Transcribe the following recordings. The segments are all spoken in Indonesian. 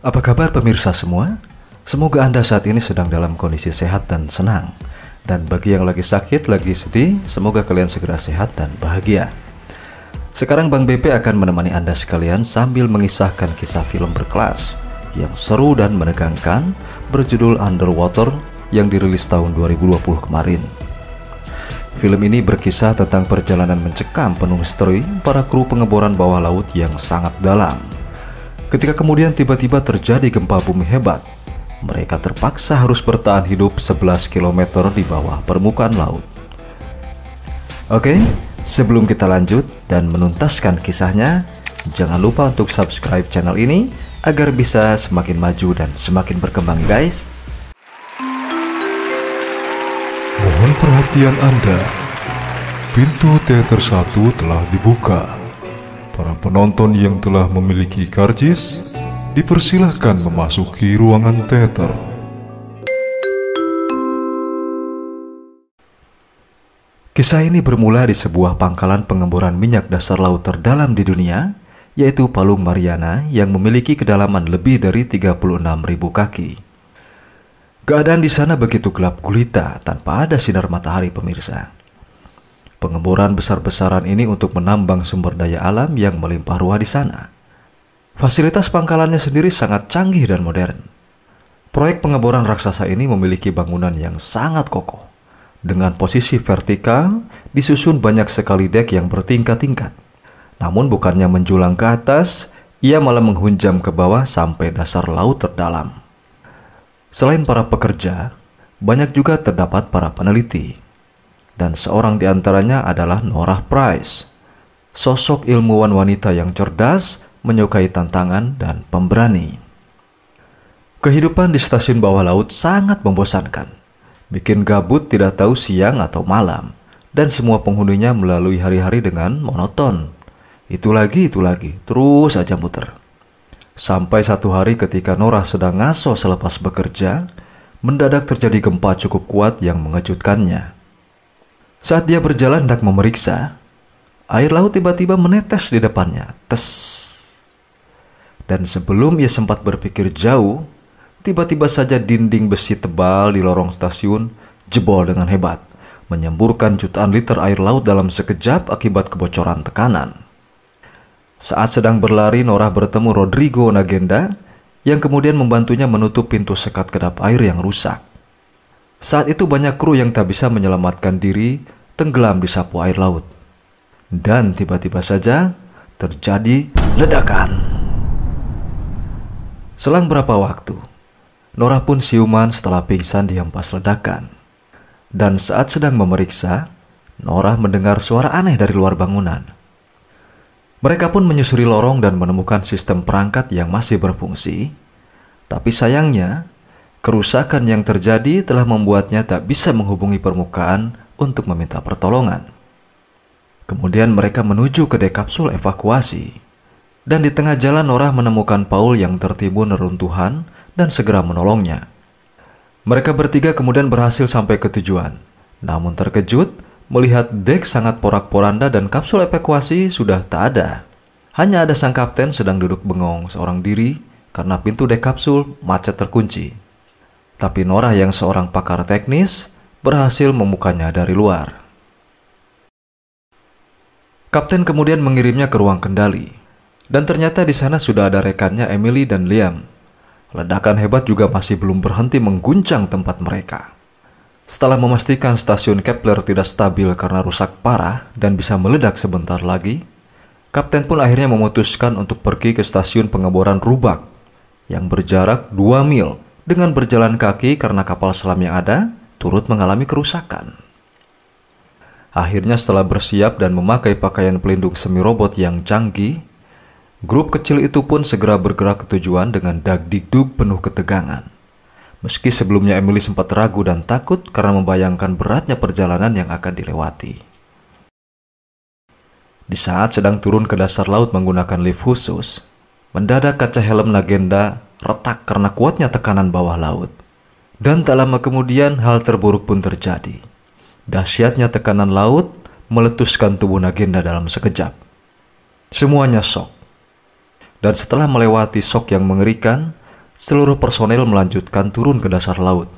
Apa kabar pemirsa semua? Semoga Anda saat ini sedang dalam kondisi sehat dan senang. Dan bagi yang lagi sakit, lagi sedih, semoga kalian segera sehat dan bahagia. Sekarang Bang BP akan menemani Anda sekalian sambil mengisahkan kisah film berkelas yang seru dan menegangkan berjudul Underwater yang dirilis tahun 2020 kemarin. Film ini berkisah tentang perjalanan mencekam penuh misteri para kru pengeboran bawah laut yang sangat dalam. Ketika kemudian tiba-tiba terjadi gempa bumi hebat, mereka terpaksa harus bertahan hidup 11 km di bawah permukaan laut. Oke, sebelum kita lanjut dan menuntaskan kisahnya, jangan lupa untuk subscribe channel ini agar bisa semakin maju dan semakin berkembang guys. Mohon perhatian Anda. Pintu teater 1 telah dibuka. Para penonton yang telah memiliki karcis dipersilahkan memasuki ruangan teater. Kisah ini bermula di sebuah pangkalan pengeboran minyak dasar laut terdalam di dunia, yaitu Palung Mariana yang memiliki kedalaman lebih dari 36.000 kaki. Keadaan di sana begitu gelap gulita tanpa ada sinar matahari pemirsa. Pengeboran besar-besaran ini untuk menambang sumber daya alam yang melimpah ruah di sana. Fasilitas pangkalannya sendiri sangat canggih dan modern. Proyek pengeboran raksasa ini memiliki bangunan yang sangat kokoh. Dengan posisi vertikal, disusun banyak sekali dek yang bertingkat-tingkat. Namun bukannya menjulang ke atas, ia malah menghunjam ke bawah sampai dasar laut terdalam. Selain para pekerja, banyak juga terdapat para peneliti. Dan seorang di antaranya adalah Norah Price, sosok ilmuwan wanita yang cerdas, menyukai tantangan dan pemberani. Kehidupan di stasiun bawah laut sangat membosankan, bikin gabut tidak tahu siang atau malam, dan semua penghuninya melalui hari-hari dengan monoton. Itu lagi, terus aja muter. Sampai satu hari ketika Norah sedang ngaso selepas bekerja, mendadak terjadi gempa cukup kuat yang mengejutkannya. Saat dia berjalan hendak memeriksa, air laut tiba-tiba menetes di depannya. Tes. Dan sebelum ia sempat berpikir jauh, tiba-tiba saja dinding besi tebal di lorong stasiun jebol dengan hebat, menyemburkan jutaan liter air laut dalam sekejap akibat kebocoran tekanan. Saat sedang berlari, Norah bertemu Rodrigo Nagenda yang kemudian membantunya menutup pintu sekat kedap air yang rusak. Saat itu banyak kru yang tak bisa menyelamatkan diri tenggelam di sapu air laut. Dan tiba-tiba saja terjadi ledakan. Selang berapa waktu, Norah pun siuman setelah pingsan di hempas ledakan. Dan saat sedang memeriksa, Norah mendengar suara aneh dari luar bangunan. Mereka pun menyusuri lorong dan menemukan sistem perangkat yang masih berfungsi. Tapi sayangnya, kerusakan yang terjadi telah membuatnya tak bisa menghubungi permukaan untuk meminta pertolongan. Kemudian mereka menuju ke dek kapsul evakuasi. Dan di tengah jalan Norah menemukan Paul yang tertimbun neruntuhan dan segera menolongnya. Mereka bertiga kemudian berhasil sampai ke tujuan. Namun terkejut melihat dek sangat porak-poranda dan kapsul evakuasi sudah tak ada. Hanya ada sang kapten sedang duduk bengong seorang diri karena pintu dek kapsul macet terkunci. Tapi Norah yang seorang pakar teknis berhasil membukanya dari luar. Kapten kemudian mengirimnya ke ruang kendali. Dan ternyata di sana sudah ada rekannya Emily dan Liam. Ledakan hebat juga masih belum berhenti mengguncang tempat mereka. Setelah memastikan stasiun Kepler tidak stabil karena rusak parah dan bisa meledak sebentar lagi, Kapten pun akhirnya memutuskan untuk pergi ke stasiun pengeboran Rubak yang berjarak 2 mil dengan berjalan kaki karena kapal selam yang ada turut mengalami kerusakan. Akhirnya setelah bersiap dan memakai pakaian pelindung semi robot yang canggih, grup kecil itu pun segera bergerak ke tujuan dengan dagdikduk penuh ketegangan. Meski sebelumnya Emily sempat ragu dan takut karena membayangkan beratnya perjalanan yang akan dilewati. Di saat sedang turun ke dasar laut menggunakan lift khusus, mendadak kaca helm Nagenda retak karena kuatnya tekanan bawah laut. Dan tak lama kemudian hal terburuk pun terjadi. Dahsyatnya tekanan laut meletuskan tubuh Nagenda dalam sekejap. Semuanya shock. Dan setelah melewati shock yang mengerikan, seluruh personel melanjutkan turun ke dasar laut.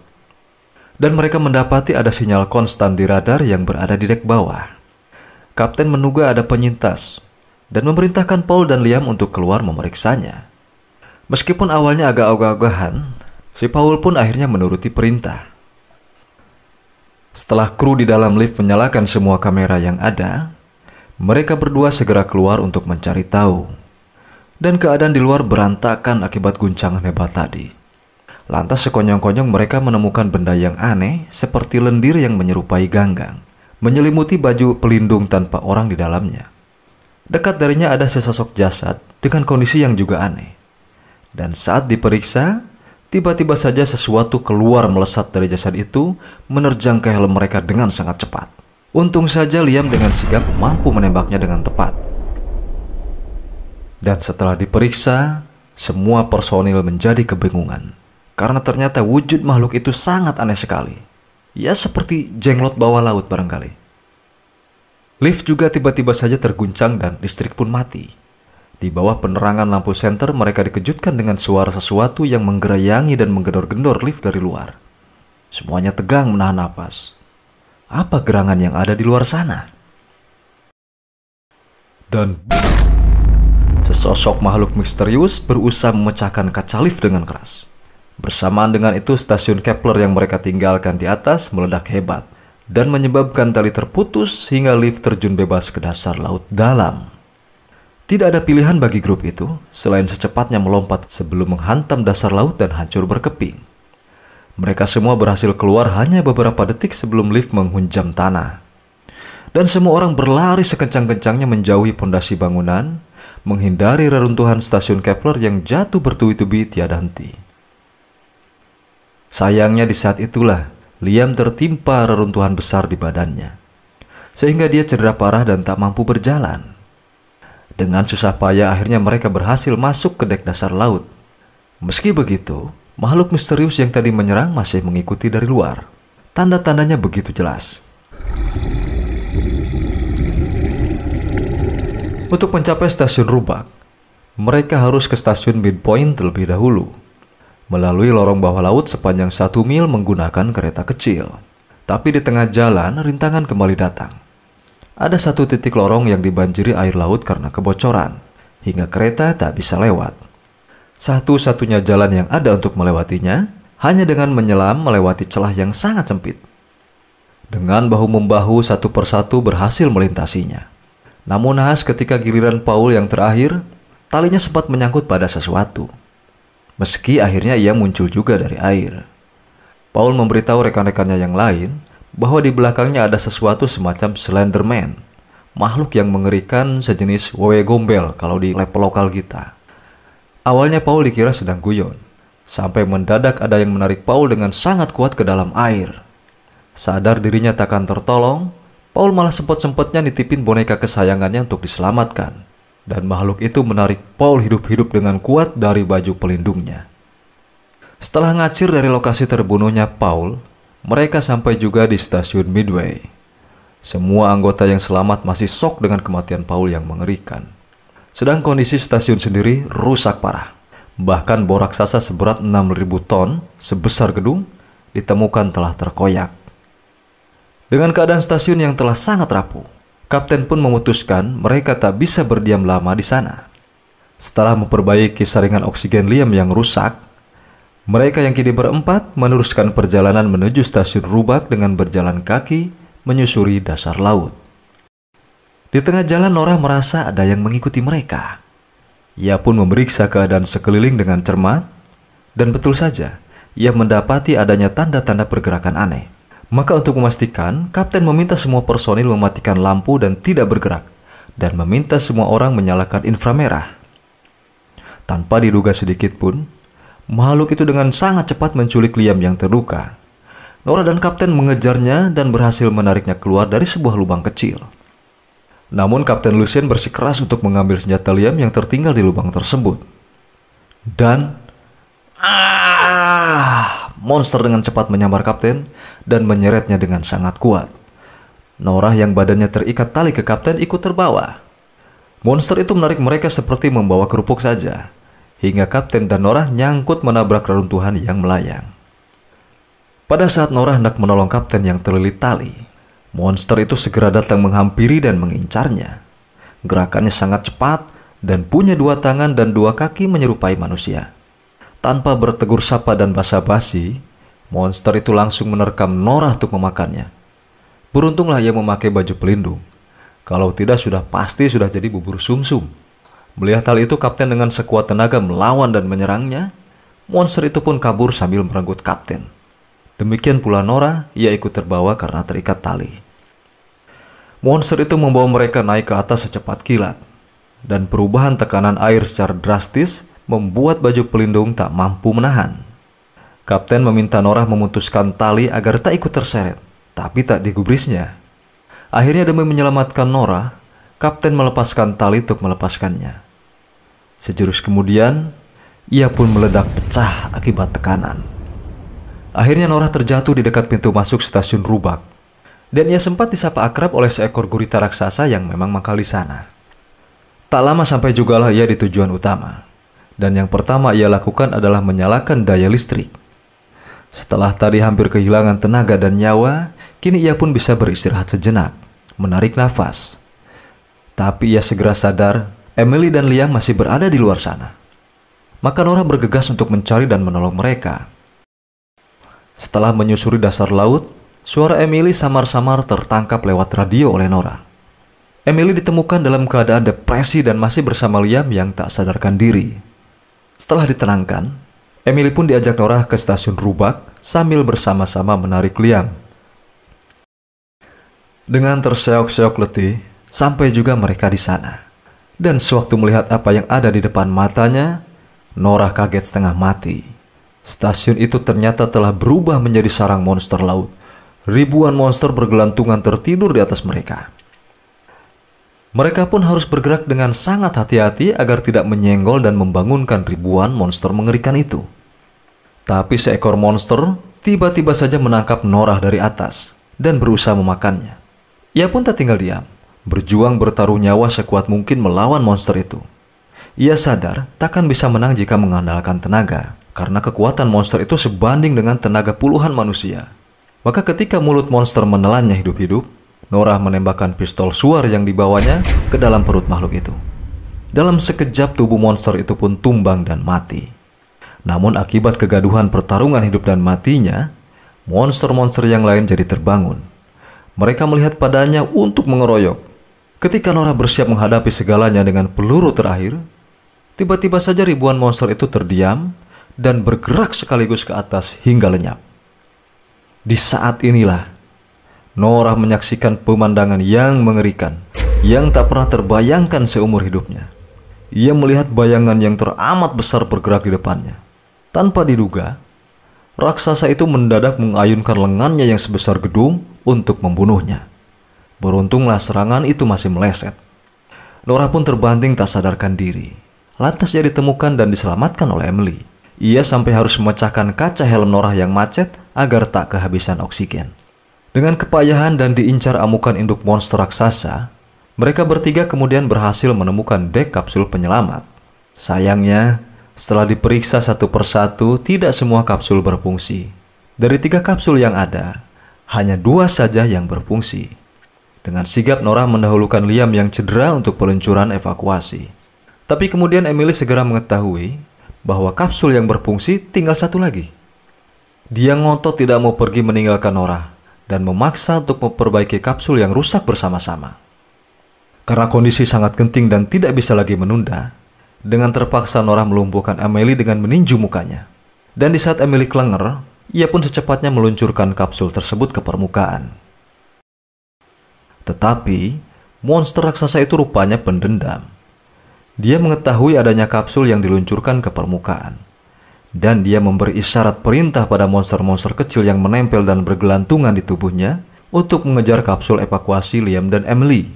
Dan mereka mendapati ada sinyal konstan di radar yang berada di dek bawah. Kapten menduga ada penyintas dan memerintahkan Paul dan Liam untuk keluar memeriksanya. Meskipun awalnya agak ogah-ogahan, si Paul pun akhirnya menuruti perintah. Setelah kru di dalam lift menyalakan semua kamera yang ada, mereka berdua segera keluar untuk mencari tahu. Dan keadaan di luar berantakan akibat guncangan hebat tadi. Lantas sekonyong-konyong mereka menemukan benda yang aneh seperti lendir yang menyerupai ganggang, menyelimuti baju pelindung tanpa orang di dalamnya. Dekat darinya ada sesosok jasad dengan kondisi yang juga aneh. Dan saat diperiksa, tiba-tiba saja sesuatu keluar melesat dari jasad itu, menerjang ke helm mereka dengan sangat cepat. Untung saja Liam dengan sigap mampu menembaknya dengan tepat. Dan setelah diperiksa, semua personil menjadi kebingungan. Karena ternyata wujud makhluk itu sangat aneh sekali. Ya seperti jenglot bawah laut barangkali. Lift juga tiba-tiba saja terguncang dan listrik pun mati. Di bawah penerangan lampu senter mereka dikejutkan dengan suara sesuatu yang menggerayangi dan menggedor-gendor lift dari luar. Semuanya tegang menahan napas. Apa gerangan yang ada di luar sana? Dan sesosok makhluk misterius berusaha memecahkan kaca lift dengan keras. Bersamaan dengan itu, stasiun Kepler yang mereka tinggalkan di atas meledak hebat dan menyebabkan tali terputus hingga lift terjun bebas ke dasar laut dalam. Tidak ada pilihan bagi grup itu selain secepatnya melompat sebelum menghantam dasar laut dan hancur berkeping. Mereka semua berhasil keluar hanya beberapa detik sebelum lift menghunjam tanah. Dan semua orang berlari sekencang-kencangnya menjauhi pondasi bangunan, menghindari reruntuhan stasiun Kepler yang jatuh bertubi-tubi tiada henti. Sayangnya di saat itulah Liam tertimpa reruntuhan besar di badannya, sehingga dia cedera parah dan tak mampu berjalan. Dengan susah payah akhirnya mereka berhasil masuk ke dek dasar laut. Meski begitu, makhluk misterius yang tadi menyerang masih mengikuti dari luar. Tanda-tandanya begitu jelas. Untuk mencapai stasiun Rubak, mereka harus ke stasiun Midpoint terlebih dahulu, melalui lorong bawah laut sepanjang 1 mil menggunakan kereta kecil. Tapi di tengah jalan, rintangan kembali datang. Ada satu titik lorong yang dibanjiri air laut karena kebocoran, hingga kereta tak bisa lewat. Satu-satunya jalan yang ada untuk melewatinya, hanya dengan menyelam melewati celah yang sangat sempit. Dengan bahu-membahu satu persatu berhasil melintasinya. Namun naas ketika giliran Paul yang terakhir, talinya sempat menyangkut pada sesuatu. Meski akhirnya ia muncul juga dari air. Paul memberitahu rekan-rekannya yang lain bahwa di belakangnya ada sesuatu semacam Slenderman, makhluk yang mengerikan sejenis wewe gombel kalau di level lokal kita. Awalnya Paul dikira sedang guyon, sampai mendadak ada yang menarik Paul dengan sangat kuat ke dalam air. Sadar dirinya takkan tertolong, Paul malah sempat-sempatnya nitipin boneka kesayangannya untuk diselamatkan. Dan makhluk itu menarik Paul hidup-hidup dengan kuat dari baju pelindungnya. Setelah ngacir dari lokasi terbunuhnya Paul, mereka sampai juga di stasiun Midway. Semua anggota yang selamat masih shock dengan kematian Paul yang mengerikan. Sedang kondisi stasiun sendiri rusak parah. Bahkan bor raksasa seberat 6.000 ton sebesar gedung ditemukan telah terkoyak. Dengan keadaan stasiun yang telah sangat rapuh, Kapten pun memutuskan mereka tak bisa berdiam lama di sana. Setelah memperbaiki saringan oksigen Liam yang rusak, mereka yang kini berempat meneruskan perjalanan menuju stasiun Rubak dengan berjalan kaki menyusuri dasar laut. Di tengah jalan Nora merasa ada yang mengikuti mereka. Ia pun memeriksa keadaan sekeliling dengan cermat, dan betul saja, ia mendapati adanya tanda-tanda pergerakan aneh. Maka untuk memastikan, Kapten meminta semua personil mematikan lampu dan tidak bergerak, dan meminta semua orang menyalakan inframerah. Tanpa diduga sedikit pun, makhluk itu dengan sangat cepat menculik Liam yang terluka. Nora dan Kapten mengejarnya dan berhasil menariknya keluar dari sebuah lubang kecil. Namun Kapten Lucien bersikeras untuk mengambil senjata Liam yang tertinggal di lubang tersebut. Dan monster dengan cepat menyambar Kapten dan menyeretnya dengan sangat kuat. Nora yang badannya terikat tali ke Kapten ikut terbawa. Monster itu menarik mereka seperti membawa kerupuk saja, hingga Kapten dan Nora nyangkut menabrak reruntuhan yang melayang. Pada saat Nora hendak menolong Kapten yang terlilit tali, monster itu segera datang menghampiri dan mengincarnya. Gerakannya sangat cepat dan punya 2 tangan dan 2 kaki menyerupai manusia. Tanpa bertegur sapa dan basa-basi, monster itu langsung menerkam Nora untuk memakannya. Beruntunglah ia memakai baju pelindung. Kalau tidak pasti sudah jadi bubur sumsum. Melihat hal itu, Kapten dengan sekuat tenaga melawan dan menyerangnya. Monster itu pun kabur sambil merenggut Kapten. Demikian pula Nora, ia ikut terbawa karena terikat tali. Monster itu membawa mereka naik ke atas secepat kilat. Dan perubahan tekanan air secara drastis membuat baju pelindung tak mampu menahan. Kapten meminta Nora memutuskan tali agar tak ikut terseret, tapi tak digubrisnya. Akhirnya demi menyelamatkan Nora, Kapten melepaskan tali untuk melepaskannya. Sejurus kemudian, ia pun meledak pecah akibat tekanan. Akhirnya Nora terjatuh di dekat pintu masuk stasiun Rubak, dan ia sempat disapa akrab oleh seekor gurita raksasa yang memang mangkal di sana. Tak lama sampai jugalah ia di tujuan utama, dan yang pertama ia lakukan adalah menyalakan daya listrik. Setelah tadi hampir kehilangan tenaga dan nyawa, kini ia pun bisa beristirahat sejenak, menarik nafas. Tapi ia segera sadar Emily dan Liam masih berada di luar sana. Maka Nora bergegas untuk mencari dan menolong mereka. Setelah menyusuri dasar laut, suara Emily samar-samar tertangkap lewat radio oleh Nora. Emily ditemukan dalam keadaan depresi dan masih bersama Liam yang tak sadarkan diri. Setelah ditenangkan, Emily pun diajak Nora ke stasiun Rubak sambil bersama-sama menarik Liam. Dengan terseok-seok letih, sampai juga mereka di sana. Dan sewaktu melihat apa yang ada di depan matanya, Nora kaget setengah mati. Stasiun itu ternyata telah berubah menjadi sarang monster laut. Ribuan monster bergelantungan tertidur di atas mereka. Mereka pun harus bergerak dengan sangat hati-hati agar tidak menyenggol dan membangunkan ribuan monster mengerikan itu. Tapi seekor monster tiba-tiba saja menangkap Nora dari atas dan berusaha memakannya. Ia pun tak tinggal diam, berjuang bertaruh nyawa sekuat mungkin melawan monster itu. Ia sadar takkan bisa menang jika mengandalkan tenaga, karena kekuatan monster itu sebanding dengan tenaga puluhan manusia. Maka ketika mulut monster menelannya hidup-hidup, Nora menembakkan pistol suar yang dibawanya ke dalam perut makhluk itu. Dalam sekejap tubuh monster itu pun tumbang dan mati. Namun akibat kegaduhan pertarungan hidup dan matinya, monster-monster yang lain jadi terbangun. Mereka melihat padanya untuk mengeroyok. Ketika Nora bersiap menghadapi segalanya dengan peluru terakhir, tiba-tiba saja ribuan monster itu terdiam dan bergerak sekaligus ke atas hingga lenyap. Di saat inilah, Nora menyaksikan pemandangan yang mengerikan, yang tak pernah terbayangkan seumur hidupnya. Ia melihat bayangan yang teramat besar bergerak di depannya. Tanpa diduga, raksasa itu mendadak mengayunkan lengannya yang sebesar gedung untuk membunuhnya. Beruntunglah serangan itu masih meleset. Nora pun terbanting tak sadarkan diri. Lantas ia ditemukan dan diselamatkan oleh Emily. Ia sampai harus memecahkan kaca helm Nora yang macet agar tak kehabisan oksigen. Dengan kepayahan dan diincar amukan induk monster raksasa, mereka bertiga kemudian berhasil menemukan dek kapsul penyelamat. Sayangnya, setelah diperiksa satu persatu, tidak semua kapsul berfungsi. Dari 3 kapsul yang ada, hanya 2 saja yang berfungsi. Dengan sigap Nora mendahulukan Liam yang cedera untuk peluncuran evakuasi. Tapi kemudian Emily segera mengetahui bahwa kapsul yang berfungsi tinggal 1 lagi. Dia ngotot tidak mau pergi meninggalkan Nora dan memaksa untuk memperbaiki kapsul yang rusak bersama-sama. Karena kondisi sangat genting dan tidak bisa lagi menunda, dengan terpaksa Nora melumpuhkan Emily dengan meninju mukanya. Dan di saat Emily kelenger, ia pun secepatnya meluncurkan kapsul tersebut ke permukaan. Tetapi, monster raksasa itu rupanya pendendam. Dia mengetahui adanya kapsul yang diluncurkan ke permukaan. Dan dia memberi isyarat perintah pada monster-monster kecil yang menempel dan bergelantungan di tubuhnya untuk mengejar kapsul evakuasi Liam dan Emily.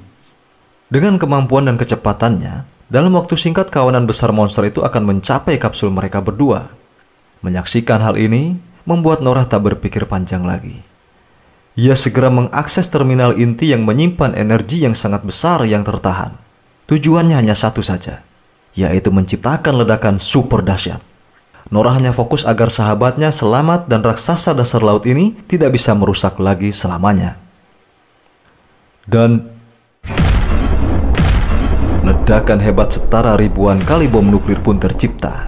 Dengan kemampuan dan kecepatannya, dalam waktu singkat kawanan besar monster itu akan mencapai kapsul mereka berdua. Menyaksikan hal ini membuat Nora tak berpikir panjang lagi. Ia segera mengakses terminal inti yang menyimpan energi yang sangat besar yang tertahan. Tujuannya hanya satu saja, yaitu menciptakan ledakan super dahsyat. Nora hanya fokus agar sahabatnya selamat dan raksasa dasar laut ini tidak bisa merusak lagi selamanya. Dan ledakan hebat setara ribuan kali bom nuklir pun tercipta.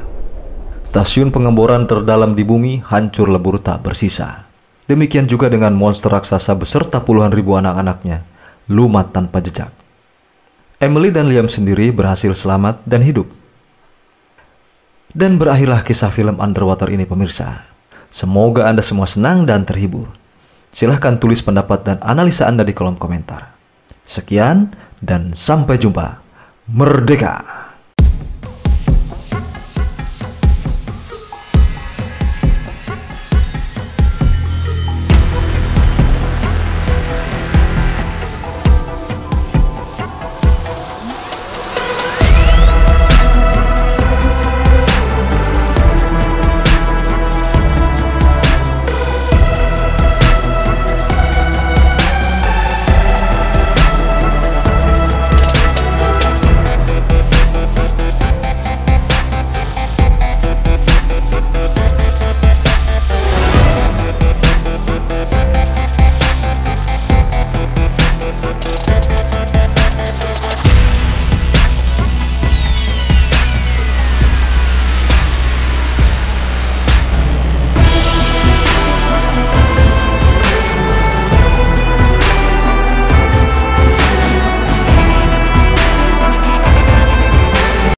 Stasiun pengemboran terdalam di bumi hancur lebur tak bersisa. Demikian juga dengan monster raksasa beserta puluhan ribu anak-anaknya, lumat tanpa jejak. Emily dan Liam sendiri berhasil selamat dan hidup. Dan berakhirlah kisah film Underwater ini, pemirsa. Semoga Anda semua senang dan terhibur. Silahkan tulis pendapat dan analisa Anda di kolom komentar. Sekian dan sampai jumpa. Merdeka!